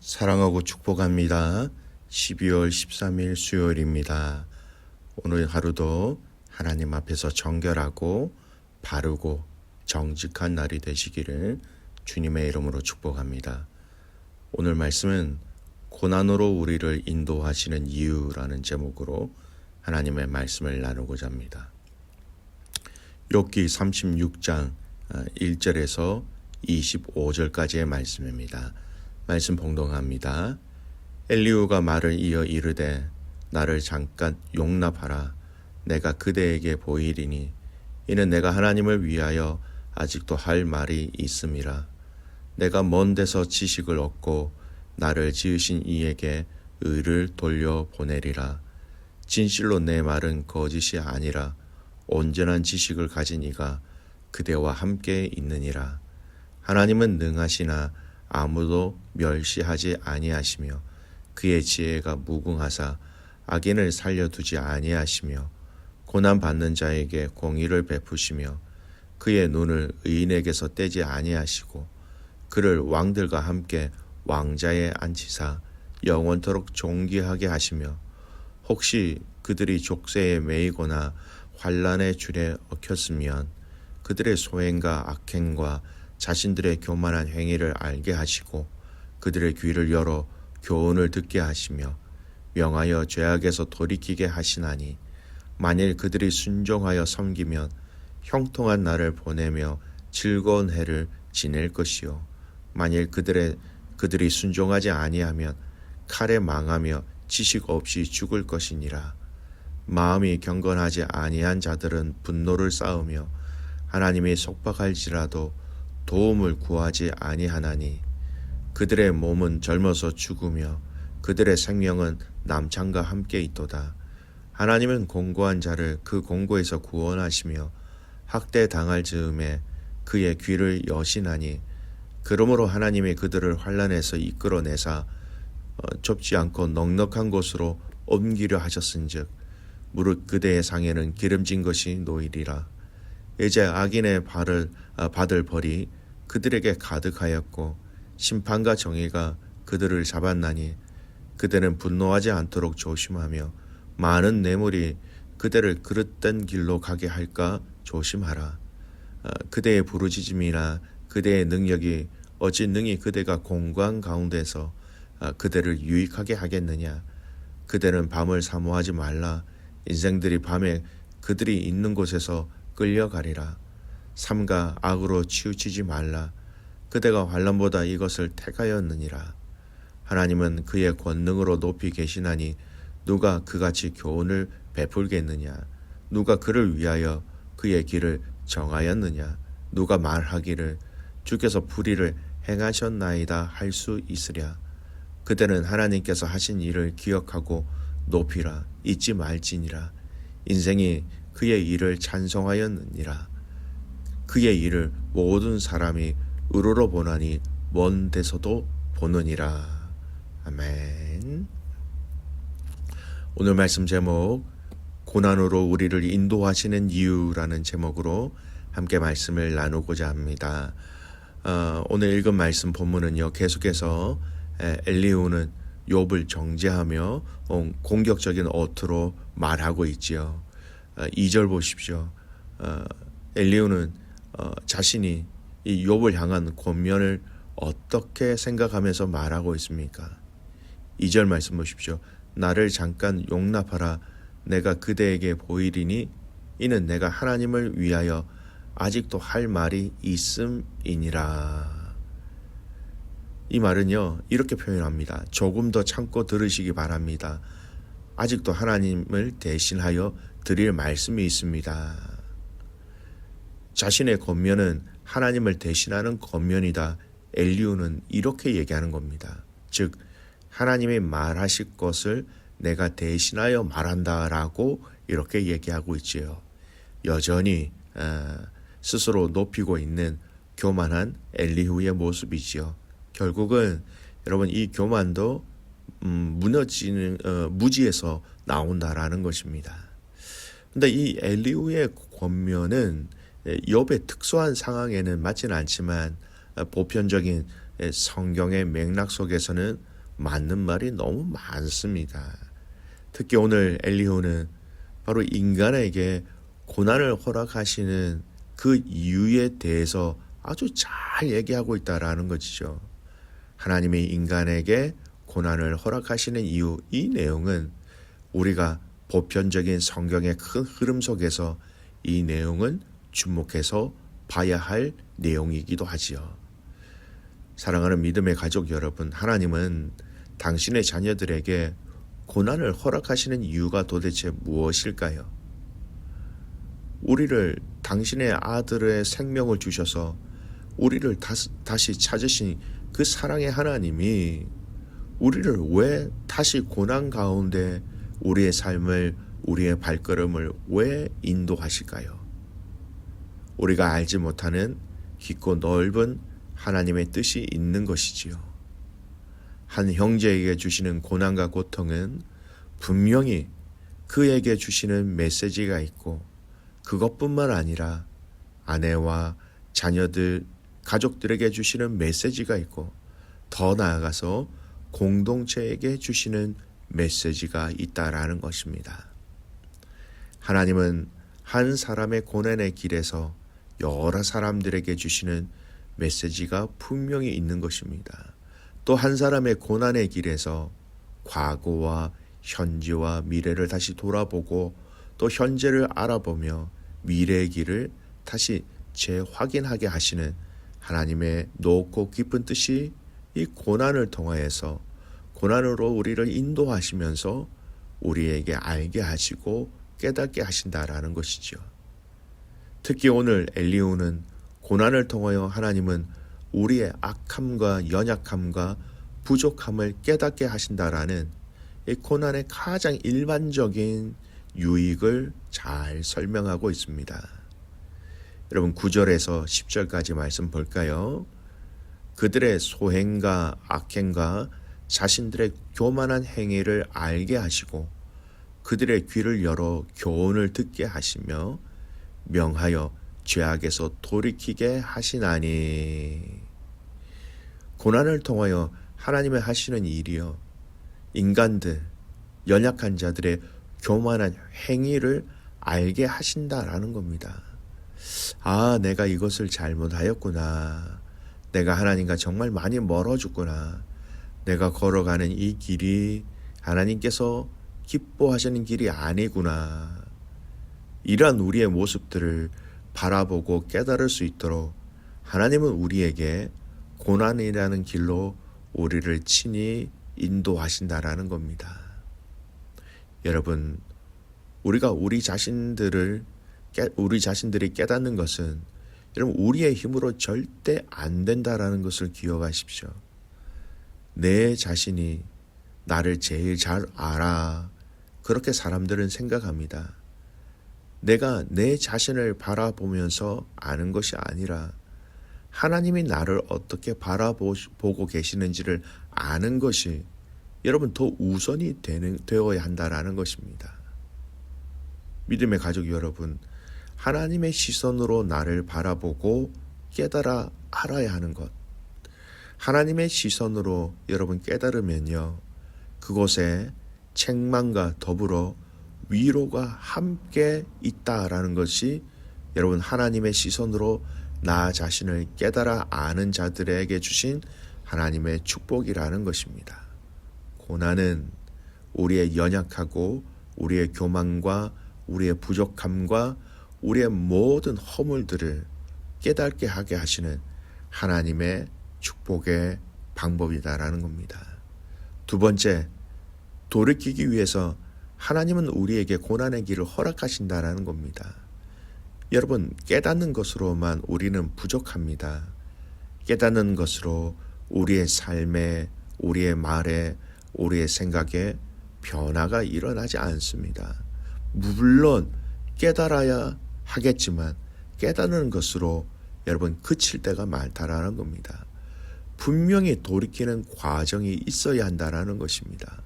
사랑하고 축복합니다. 12월 13일 수요일입니다. 오늘 하루도 하나님 앞에서 정결하고 바르고 정직한 날이 되시기를 주님의 이름으로 축복합니다. 오늘 말씀은 고난으로 우리를 인도하시는 이유라는 제목으로 하나님의 말씀을 나누고자 합니다. 욥기 36장 1절에서 25절까지의 말씀입니다. 말씀 봉독합니다. 엘리후가 말을 이어 이르되 나를 잠깐 용납하라. 내가 그대에게 보이리니 이는 내가 하나님을 위하여 아직도 할 말이 있음이라. 내가 먼 데서 지식을 얻고 나를 지으신 이에게 의를 돌려보내리라. 진실로 내 말은 거짓이 아니라 온전한 지식을 가진 이가 그대와 함께 있느니라. 하나님은 능하시나 아무도 멸시하지 아니하시며 그의 지혜가 무궁하사 악인을 살려두지 아니하시며 고난받는 자에게 공의를 베푸시며 그의 눈을 의인에게서 떼지 아니하시고 그를 왕들과 함께 왕자에 앉히사 영원토록 존귀하게 하시며 혹시 그들이 족쇄에 매이거나 환난의 줄에 얽혔으면 그들의 소행과 악행과 자신들의 교만한 행위를 알게 하시고 그들의 귀를 열어 교훈을 듣게 하시며 명하여 죄악에서 돌이키게 하시나니 만일 그들이 순종하여 섬기면 형통한 날을 보내며 즐거운 해를 지낼 것이요 만일 그들이 순종하지 아니하면 칼에 망하며 지식 없이 죽을 것이니라. 마음이 경건하지 아니한 자들은 분노를 쌓으며 하나님이 속박할지라도 도움을 구하지 아니하나니 그들의 몸은 젊어서 죽으며 그들의 생명은 남창과 함께 있도다. 하나님은 공고한 자를 그 공고에서 구원하시며 학대당할 즈음에 그의 귀를 여시나니 그러므로 하나님이 그들을 환난에서 이끌어내사 좁지 않고 넉넉한 곳으로 옮기려 하셨은즉 무릇 그대의 상에는 기름진 것이 놓이리라. 이제 악인의 받을 벌이 그들에게 가득하였고 심판과 정의가 그들을 잡았나니 그대는 분노하지 않도록 조심하며 많은 뇌물이 그대를 그릇된 길로 가게 할까 조심하라. 그대의 부르짖음이나 그대의 능력이 어찌 능히 그대가 공고한 가운데서 그대를 유익하게 하겠느냐. 그대는 밤을 사모하지 말라. 인생들이 밤에 그들이 있는 곳에서 끌려가리라. 삼가 악으로 치우치지 말라. 그대가 환난보다 이것을 택하였느니라. 하나님은 그의 권능으로 높이 계시나니 누가 그같이 교훈을 베풀겠느냐. 누가 그를 위하여 그의 길을 정하였느냐. 누가 말하기를 주께서 불의를 행하셨나이다 할 수 있으랴. 그대는 하나님께서 하신 일을 기억하고 높이라. 잊지 말지니라. 인생이 그의 일을 찬송하였느니라. 그의 일을 모든 사람이 의로로 보나니 먼 데서도 보느니라. 아멘. 오늘 말씀 제목 고난으로 우리를 인도하시는 이유라는 제목으로 함께 말씀을 나누고자 합니다. 오늘 읽은 말씀 본문은요, 계속해서 엘리후는 욥을 정죄하며 공격적인 어투로 말하고 있지요. 2절 보십시오. 엘리후는 자신이 이 욥을 향한 권면을 어떻게 생각하면서 말하고 있습니까? 2절 말씀 보십시오. 나를 잠깐 용납하라. 내가 그대에게 보이리니 이는 내가 하나님을 위하여 아직도 할 말이 있음이니라. 이 말은요, 이렇게 표현합니다. 조금 더 참고 들으시기 바랍니다. 아직도 하나님을 대신하여 드릴 말씀이 있습니다. 자신의 권면은 하나님을 대신하는 권면이다. 엘리후는 이렇게 얘기하는 겁니다. 즉 하나님이 말하실 것을 내가 대신하여 말한다라고 이렇게 얘기하고 있지요. 여전히 스스로 높이고 있는 교만한 엘리후의 모습이지요. 결국은 여러분 이 교만도 무너지는 무지에서 나온다라는 것입니다. 근데 이 엘리후의 권면은 욥의 특수한 상황에는 맞지는 않지만 보편적인 성경의 맥락 속에서는 맞는 말이 너무 많습니다. 특히 오늘 엘리후는 바로 인간에게 고난을 허락하시는 그 이유에 대해서 아주 잘 얘기하고 있다라는 것이죠. 하나님이 인간에게 고난을 허락하시는 이유, 이 내용은 우리가 보편적인 성경의 큰 흐름 속에서 이 내용은 주목해서 봐야 할 내용이기도 하지요. 사랑하는 믿음의 가족 여러분, 하나님은 당신의 자녀들에게 고난을 허락하시는 이유가 도대체 무엇일까요? 우리를 당신의 아들의 생명을 주셔서 우리를 다시 찾으신 그 사랑의 하나님이 우리를 왜 다시 고난 가운데 우리의 삶을, 우리의 발걸음을 왜 인도하실까요? 우리가 알지 못하는 깊고 넓은 하나님의 뜻이 있는 것이지요. 한 형제에게 주시는 고난과 고통은 분명히 그에게 주시는 메시지가 있고, 그것뿐만 아니라 아내와 자녀들, 가족들에게 주시는 메시지가 있고, 더 나아가서 공동체에게 주시는 메시지가 있다라는 것입니다. 하나님은 한 사람의 고난의 길에서 여러 사람들에게 주시는 메시지가 분명히 있는 것입니다. 또 한 사람의 고난의 길에서 과거와 현재와 미래를 다시 돌아보고, 또 현재를 알아보며 미래의 길을 다시 재확인하게 하시는 하나님의 높고 깊은 뜻이 이 고난을 통하여서, 고난으로 우리를 인도하시면서 우리에게 알게 하시고 깨닫게 하신다라는 것이죠. 특히 오늘 엘리후는 고난을 통하여 하나님은 우리의 악함과 연약함과 부족함을 깨닫게 하신다라는 이 고난의 가장 일반적인 유익을 잘 설명하고 있습니다. 여러분 9절에서 10절까지 말씀 볼까요? 그들의 소행과 악행과 자신들의 교만한 행위를 알게 하시고 그들의 귀를 열어 교훈을 듣게 하시며 명하여 죄악에서 돌이키게 하시나니. 고난을 통하여 하나님의 하시는 일이요, 인간들, 연약한 자들의 교만한 행위를 알게 하신다라는 겁니다. 아, 내가 이것을 잘못하였구나. 내가 하나님과 정말 많이 멀어졌구나. 내가 걸어가는 이 길이 하나님께서 기뻐하시는 길이 아니구나. 이러한 우리의 모습들을 바라보고 깨달을 수 있도록 하나님은 우리에게 고난이라는 길로 우리를 친히 인도하신다라는 겁니다. 여러분, 우리가 우리 자신들이 깨닫는 것은 여러분 우리의 힘으로 절대 안 된다라는 것을 기억하십시오. 내 자신이 나를 제일 잘 알아, 그렇게 사람들은 생각합니다. 내가 내 자신을 바라보면서 아는 것이 아니라 하나님이 나를 어떻게 바라보고 계시는지를 아는 것이 여러분 더 우선이 되어야 한다라는 것입니다. 믿음의 가족 여러분, 하나님의 시선으로 나를 바라보고 깨달아 알아야 하는 것, 하나님의 시선으로 여러분 깨달으면요, 그곳에 책망과 더불어 위로가 함께 있다라는 것이 여러분 하나님의 시선으로 나 자신을 깨달아 아는 자들에게 주신 하나님의 축복이라는 것입니다. 고난은 우리의 연약하고 우리의 교만과 우리의 부족함과 우리의 모든 허물들을 깨닫게 하게 하시는 하나님의 축복의 방법이다라는 겁니다. 두 번째, 돌이키기 위해서 하나님은 우리에게 고난의 길을 허락하신다라는 겁니다. 여러분, 깨닫는 것으로만 우리는 부족합니다. 깨닫는 것으로 우리의 삶에, 우리의 말에, 우리의 생각에 변화가 일어나지 않습니다. 물론 깨달아야 하겠지만 깨닫는 것으로 여러분 그칠 때가 많다라는 겁니다. 분명히 돌이키는 과정이 있어야 한다라는 것입니다.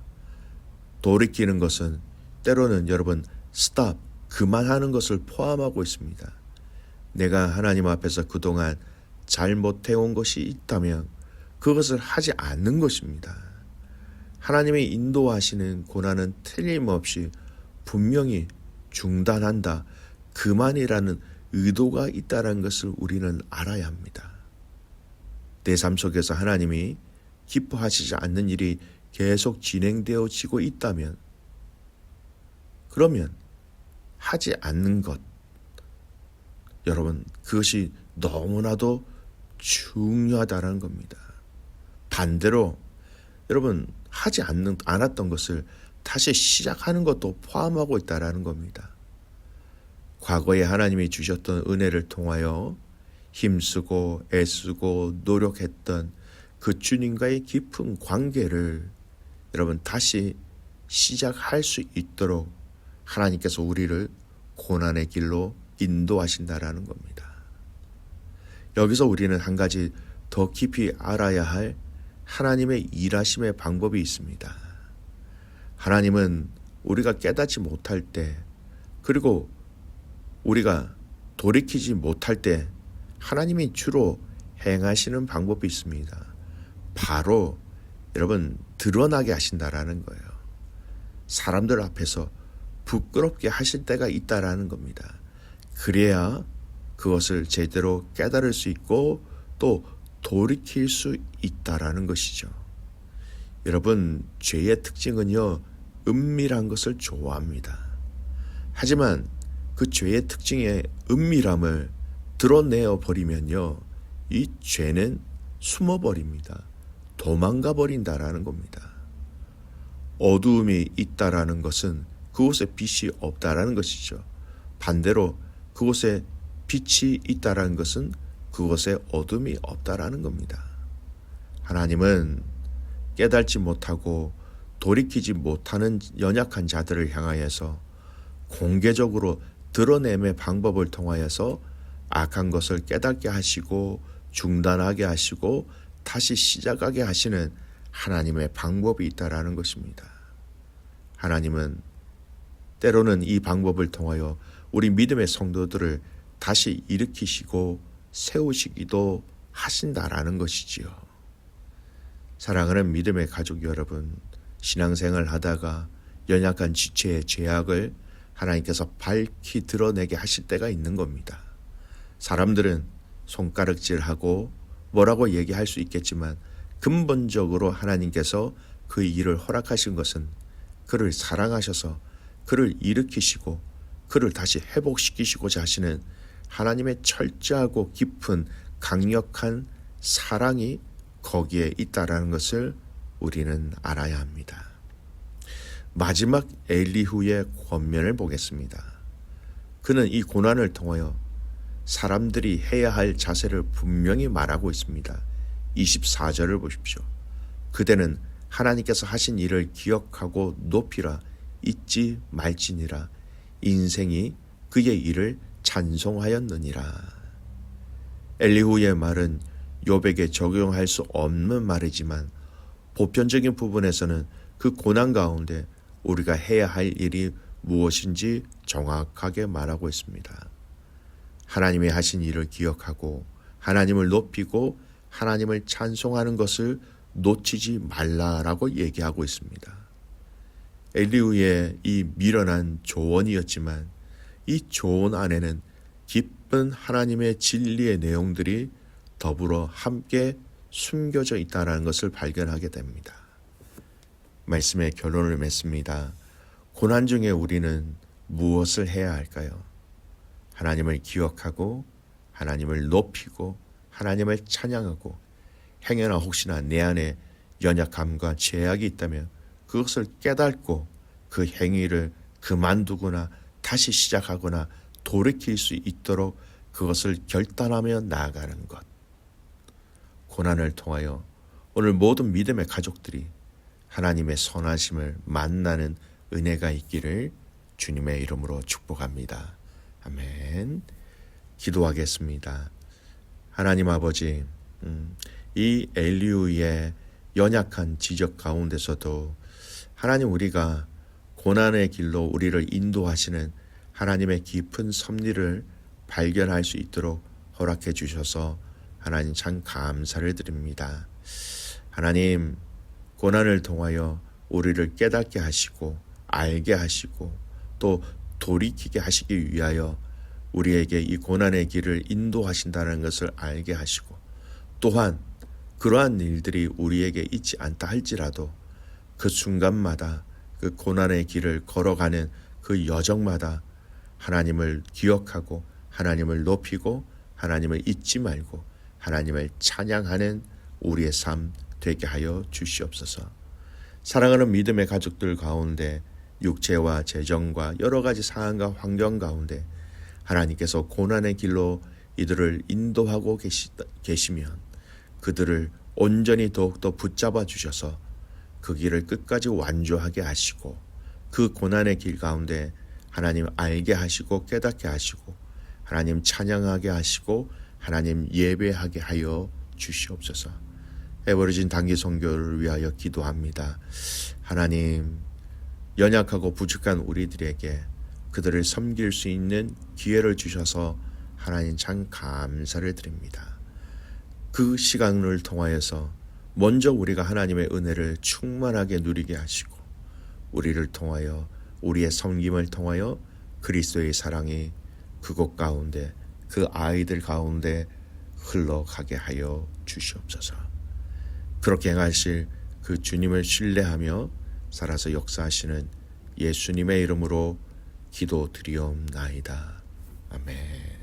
돌이키는 것은 때로는 여러분 스탑, 그만하는 것을 포함하고 있습니다. 내가 하나님 앞에서 그동안 잘못해온 것이 있다면 그것을 하지 않는 것입니다. 하나님의 인도하시는 고난은 틀림없이 분명히 중단한다, 그만이라는 의도가 있다는 것을 우리는 알아야 합니다. 내 삶 속에서 하나님이 기뻐하시지 않는 일이 계속 진행되어지고 있다면, 그러면 하지 않는 것, 여러분, 그것이 너무나도 중요하다는 겁니다. 반대로 여러분, 하지 않았던 것을 다시 시작하는 것도 포함하고 있다는 겁니다. 과거에 하나님이 주셨던 은혜를 통하여 힘쓰고 애쓰고 노력했던 그 주님과의 깊은 관계를 여러분 다시 시작할 수 있도록 하나님께서 우리를 고난의 길로 인도하신다라는 겁니다. 여기서 우리는 한 가지 더 깊이 알아야 할 하나님의 일하심의 방법이 있습니다. 하나님은 우리가 깨닫지 못할 때, 그리고 우리가 돌이키지 못할 때 하나님이 주로 행하시는 방법이 있습니다. 바로 여러분 드러나게 하신다라는 거예요. 사람들 앞에서 부끄럽게 하실 때가 있다라는 겁니다. 그래야 그것을 제대로 깨달을 수 있고 또 돌이킬 수 있다라는 것이죠. 여러분, 죄의 특징은요, 은밀한 것을 좋아합니다. 하지만 그 죄의 특징의 은밀함을 드러내어 버리면요, 이 죄는 숨어버립니다. 도망가 버린다라는 겁니다. 어두움이 있다라는 것은 그곳에 빛이 없다라는 것이죠. 반대로 그곳에 빛이 있다라는 것은 그곳에 어둠이 없다라는 겁니다. 하나님은 깨닫지 못하고 돌이키지 못하는 연약한 자들을 향하여서 공개적으로 드러냄의 방법을 통하여서 악한 것을 깨닫게 하시고 중단하게 하시고 다시 시작하게 하시는 하나님의 방법이 있다라는 것입니다. 하나님은 때로는 이 방법을 통하여 우리 믿음의 성도들을 다시 일으키시고 세우시기도 하신다라는 것이지요. 사랑하는 믿음의 가족 여러분, 신앙생활 하다가 연약한 지체의 죄악을 하나님께서 밝히 드러내게 하실 때가 있는 겁니다. 사람들은 손가락질하고 뭐라고 얘기할 수 있겠지만 근본적으로 하나님께서 그 일을 허락하신 것은 그를 사랑하셔서 그를 일으키시고 그를 다시 회복시키시고자 하시는 하나님의 철저하고 깊은 강력한 사랑이 거기에 있다라는 것을 우리는 알아야 합니다. 마지막 엘리후의 권면을 보겠습니다. 그는 이 고난을 통하여 사람들이 해야 할 자세를 분명히 말하고 있습니다. 24절을 보십시오. 그대는 하나님께서 하신 일을 기억하고 높이라, 잊지 말지니라. 인생이 그의 일을 찬송하였느니라. 엘리후의 말은 욥에게 적용할 수 없는 말이지만 보편적인 부분에서는 그 고난 가운데 우리가 해야 할 일이 무엇인지 정확하게 말하고 있습니다. 하나님이 하신 일을 기억하고 하나님을 높이고 하나님을 찬송하는 것을 놓치지 말라라고 얘기하고 있습니다. 엘리후의 이 미련한 조언이었지만 이 조언 안에는 깊은 하나님의 진리의 내용들이 더불어 함께 숨겨져 있다는 것을 발견하게 됩니다. 말씀의 결론을 맺습니다. 고난 중에 우리는 무엇을 해야 할까요? 하나님을 기억하고 하나님을 높이고 하나님을 찬양하고, 행여나 혹시나 내 안에 연약함과 죄악이 있다면 그것을 깨닫고 그 행위를 그만두거나 다시 시작하거나 돌이킬 수 있도록 그것을 결단하며 나아가는 것. 고난을 통하여 오늘 모든 믿음의 가족들이 하나님의 선하심을 만나는 은혜가 있기를 주님의 이름으로 축복합니다. 아멘. 기도하겠습니다. 하나님 아버지, 이 엘리후의 연약한 지적 가운데서도 하나님, 우리가 고난의 길로 우리를 인도하시는 하나님의 깊은 섭리를 발견할 수 있도록 허락해 주셔서 하나님 참 감사를 드립니다. 하나님, 고난을 통하여 우리를 깨닫게 하시고 알게 하시고 또 돌이키게 하시기 위하여 우리에게 이 고난의 길을 인도하신다는 것을 알게 하시고, 또한 그러한 일들이 우리에게 있지 않다 할지라도 그 순간마다 그 고난의 길을 걸어가는 그 여정마다 하나님을 기억하고 하나님을 높이고 하나님을 잊지 말고 하나님을 찬양하는 우리의 삶 되게 하여 주시옵소서. 사랑하는 믿음의 가족들 가운데 육체와 재정과 여러 가지 상황과 환경 가운데 하나님께서 고난의 길로 이들을 인도하고 계시면 그들을 온전히 더욱더 붙잡아 주셔서 그 길을 끝까지 완주하게 하시고 그 고난의 길 가운데 하나님 알게 하시고 깨닫게 하시고 하나님 찬양하게 하시고 하나님 예배하게 하여 주시옵소서. 에버리진 단기 선교를 위하여 기도합니다. 하나님, 연약하고 부족한 우리들에게 그들을 섬길 수 있는 기회를 주셔서 하나님 참 감사를 드립니다. 그 시간을 통하여서 먼저 우리가 하나님의 은혜를 충만하게 누리게 하시고 우리를 통하여 우리의 섬김을 통하여 그리스도의 사랑이 그곳 가운데 그 아이들 가운데 흘러가게 하여 주시옵소서. 그렇게 행하실 그 주님을 신뢰하며 살아서 역사하시는 예수님의 이름으로 기도드리옵나이다. 아멘.